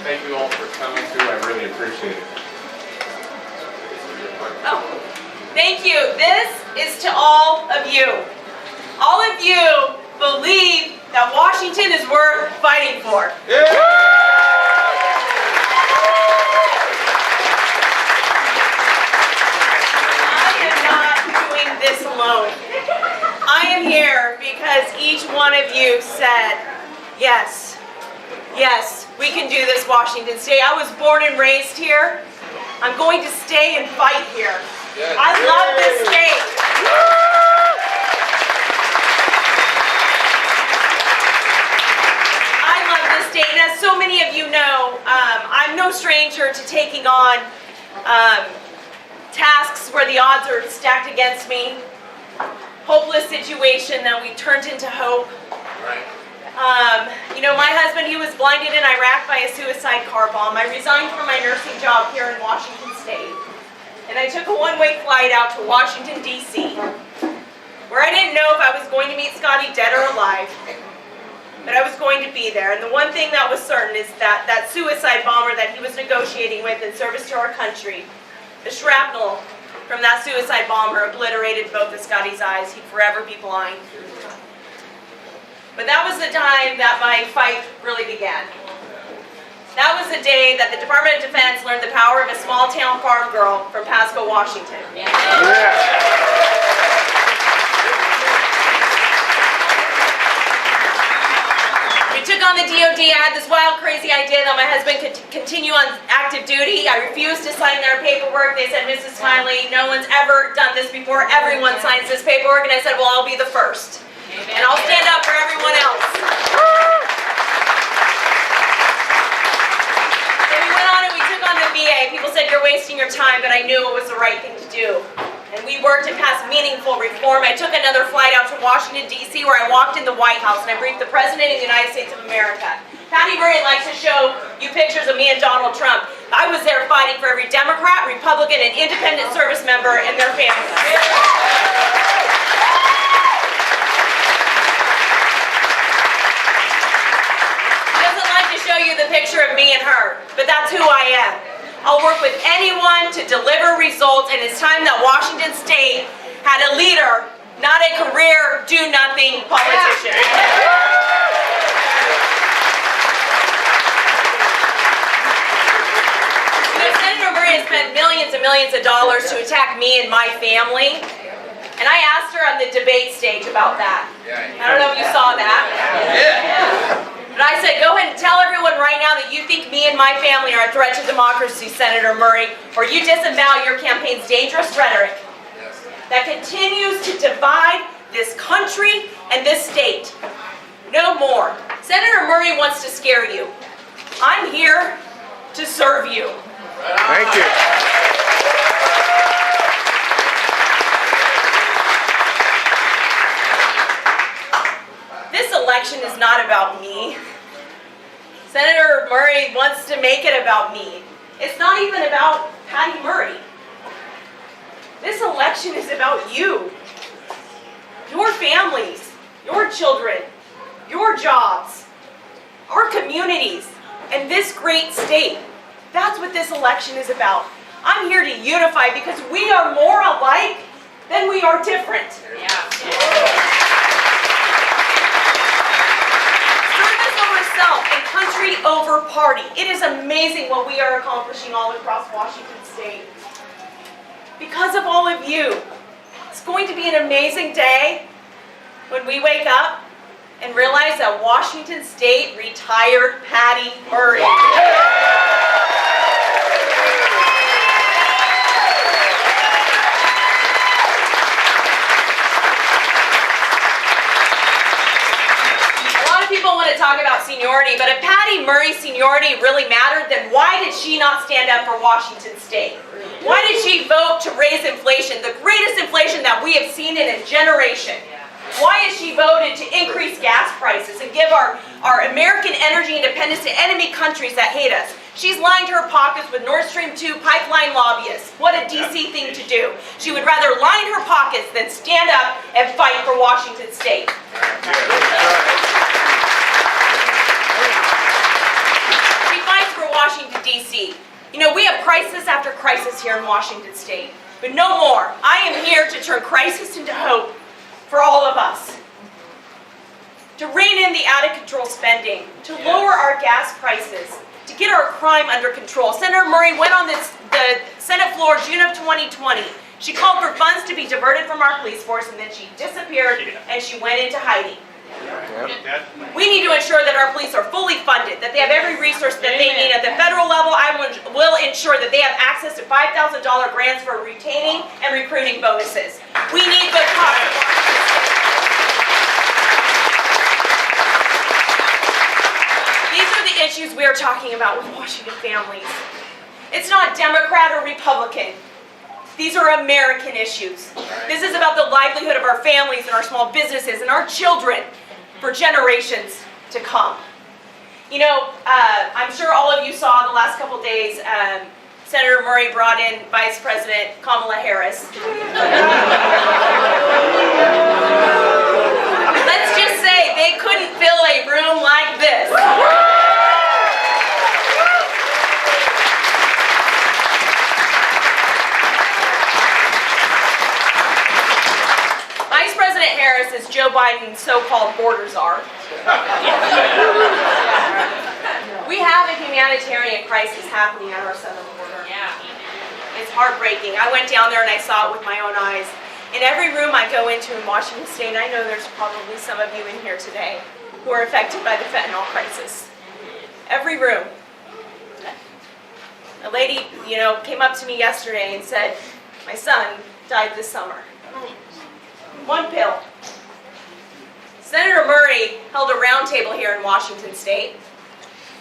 Thank you all for coming too. I really appreciate it. Oh, thank you. This is to all of you. All of you believe that Washington is worth fighting for. Yeah. I am not doing this alone. I am here because each one of you said, yes, yes, we can do this, Washington State. I was born and raised here. I'm going to stay and fight here. I love this state. I love this state, and as so many of you know, I'm no stranger to taking on tasks where the odds are stacked against me. Hopeless situation that we turned into hope. Right. You know, my husband, he was blinded in Iraq by a suicide car bomb. I resigned from my nursing job here in Washington State. And I took a one-way flight out to Washington, D.C., where I didn't know if I was going to meet Scotty dead or alive. But I was going to be there. And the one thing that was certain is that that suicide bomber that he was negotiating with in service to our country, the shrapnel from that suicide bomber obliterated both of Scotty's eyes. He'd forever be blind. But that was the time that my fight really began. That was the day that the Department of Defense learned the power of a small-town farm girl from Pasco, Washington. Yeah. We took on the DOD. I had this wild, crazy idea that my husband could continue on active duty. I refused to sign their paperwork. They said, Mrs. Smiley, no one's ever done this before. Everyone signs this paperwork. And I said, well, I'll be the first. And I'll stand up for everyone else. So we went on and we took on the VA. People said, you're wasting your time, but I knew it was the right thing to do. And we worked to pass meaningful reform. I took another flight out to Washington, D.C., where I walked in the White House and I briefed the President of the United States of America. Patty Murray likes to show you pictures of me and Donald Trump. I was there fighting for every Democrat, Republican, and independent service member and their families. Show you the picture of me and her, but that's who I am. I'll work with anyone to deliver results, and it's time that Washington State had a leader, not a career, do-nothing politician. You know, Senator Murray has spent millions and millions of dollars to attack me and my family, and I asked her on the debate stage about that. I don't know if you saw that. But I said, go ahead and tell everyone right now that you think me and my family are a threat to democracy, Senator Murray, or you disavow your campaign's dangerous rhetoric that continues to divide this country and this state. No more. Senator Murray wants to scare you. I'm here to serve you. Thank you. This election is not about me. Senator Murray wants to make it about me. It's not even about Patty Murray. This election is about you, your families, your children, your jobs, our communities, and this great state. That's what this election is about. I'm here to unify because we are more alike than we are different. Self and country over party. It is amazing what we are accomplishing all across Washington State. Because of all of you. It's going to be an amazing day when we wake up and realize that Washington State retired Patty Murray. People want to talk about seniority, but if Patty Murray's seniority really mattered, then why did she not stand up for Washington State? Why did she vote to raise inflation, the greatest inflation that we have seen in a generation? Why has she voted to increase gas prices and give our American energy independence to enemy countries that hate us? She's lined her pockets with Nord Stream 2 pipeline lobbyists. What a DC thing to do. She would rather line her pockets than stand up and fight for Washington State. Washington, D.C. You know, we have crisis after crisis here in Washington State, but no more. I am here to turn crisis into hope for all of us. To rein in the out-of-control spending, to lower our gas prices, to get our crime under control. Senator Murray went on the Senate floor June of 2020. She called for funds to be diverted from our police force, and then she disappeared and she went into hiding. We need to ensure that our police are fully funded, that they have every resource that they need. At the federal level, I will ensure that they have access to $5,000 grants for retaining and recruiting bonuses. We need good cops. These are the issues we are talking about with Washington families. It's not Democrat or Republican. These are American issues. This is about the livelihood of our families and our small businesses and our children for generations to come. You know, I'm sure all of you saw the last couple days, Senator Murray brought in Vice President Kamala Harris. Let's just say they couldn't fill a room like this. Vice President Harris is Joe Biden's so-called border czar. We have a humanitarian crisis happening at our southern border. It's heartbreaking. I went down there and I saw it with my own eyes. In every room I go into in Washington State, I know there's probably some of you in here today who are affected by the fentanyl crisis. Every room. A lady, you know, came up to me yesterday and said, my son died this summer. One pill. Senator Murray held a round table here in Washington State.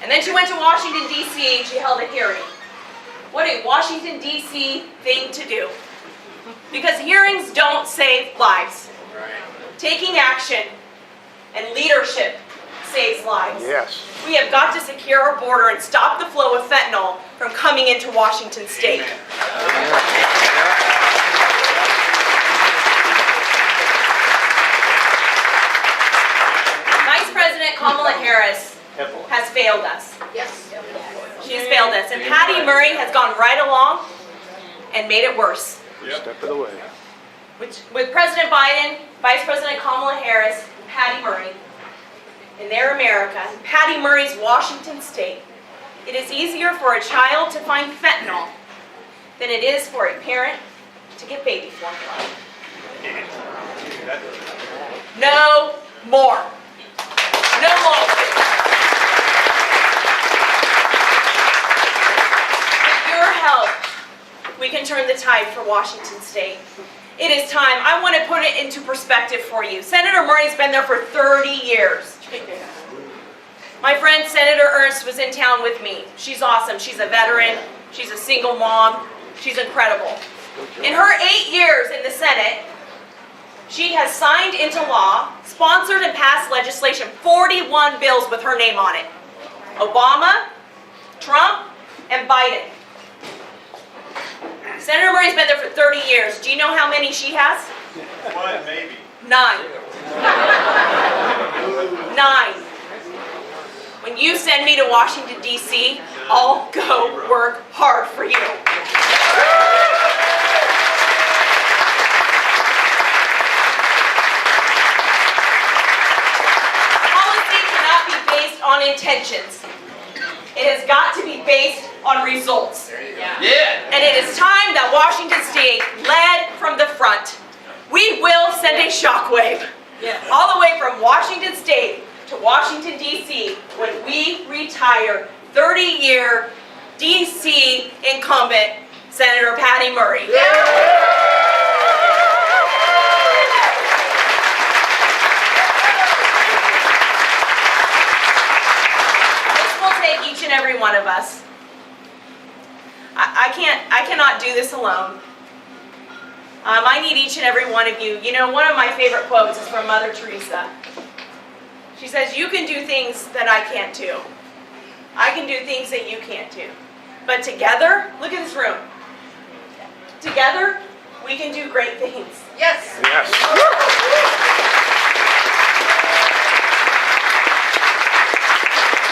And then she went to Washington, D.C. and she held a hearing. What a Washington, D.C. thing to do. Because hearings don't save lives. Taking action and leadership saves lives. Yes. We have got to secure our border and stop the flow of fentanyl from coming into Washington State. Vice President Kamala Harris has failed us. Yes. She has failed us. And Patty Murray has gone right along and made it worse. Step of the way. With President Biden, Vice President Kamala Harris, and Patty Murray in their America, Patty Murray's Washington State, it is easier for a child to find fentanyl than it is for a parent to get baby formula. No more. No more. With your help, we can turn the tide for Washington State. It is time. I want to put it into perspective for you. Senator Murray's been there for 30 years. My friend Senator Ernst was in town with me. She's awesome. She's a veteran. She's a single mom. She's incredible. In her 8 years in the Senate, she has signed into law, sponsored and passed legislation, 41 bills with her name on it. Obama, Trump, and Biden. Senator Murray's been there for 30 years. Do you know how many she has? One, maybe. 9. 9. When you send me to Washington, D.C., I'll go work hard for you. Policy cannot be based on intentions. It has got to be based on results. And it is time that Washington State led from the front. We will send a shockwave all the way from Washington State to Washington, D.C. when we retire 30-year D.C. incumbent Senator Patty Murray. This will take each and every one of us. I cannot do this alone. I need each and every one of you. You know, one of my favorite quotes is from Mother Teresa. She says, you can do things that I can't do. I can do things that you can't do. But together, look at this room. Together, we can do great things. Yes. Yes.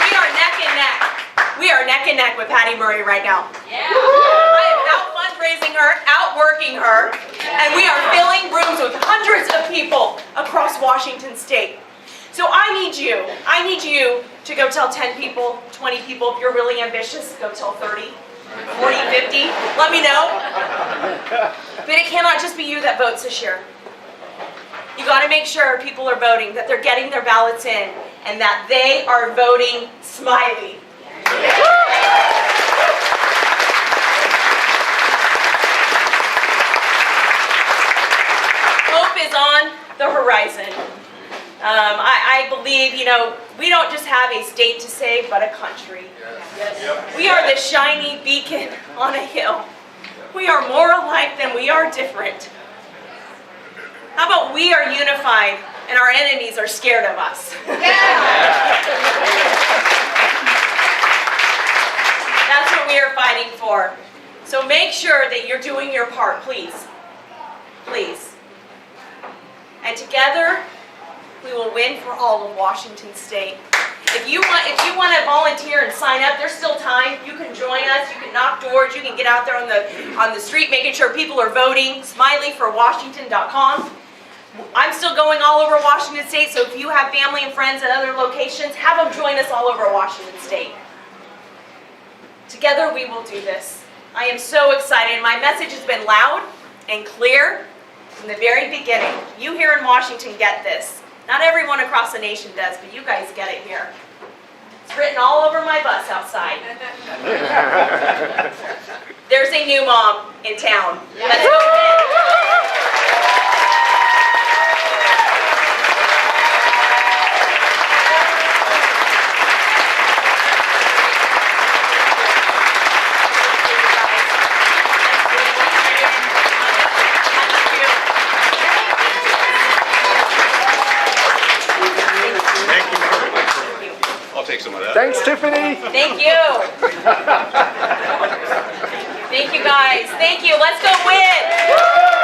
We are neck and neck. We are neck and neck with Patty Murray right now. Yeah. I am out fundraising her, out working her, and we are filling rooms with hundreds of people across Washington State. So I need you to go tell 10 people, 20 people. If you're really ambitious, go tell 30, 40, 50. Let me know. But it cannot just be you that votes this year. You got to make sure people are voting, that they're getting their ballots in, and that they are voting Smiley. Hope is on the horizon. I believe, we don't just have a state to save, but a country. Yes. We are the shiny beacon on a hill. We are more alike than we are different. How about we are unified and our enemies are scared of us? That's what we are fighting for. So make sure that you're doing your part, please. Please. And together, we will win for all of Washington State. If you want to volunteer and sign up, there's still time. You can join us. You can knock doors. You can get out there on the street, making sure people are voting. SmileyForWashington.com. I'm still going all over Washington State, so if you have family and friends at other locations, have them join us all over Washington State. Together we will do this. I am so excited. My message has been loud and clear from the very beginning. You here in Washington get this. Not everyone across the nation does, but you guys get it here. It's written all over my bus outside. There's a new mom in town. Let's go win. Take some of that. Thanks, Tiffany. Thank you. Thank you, guys. Thank you. Let's go win.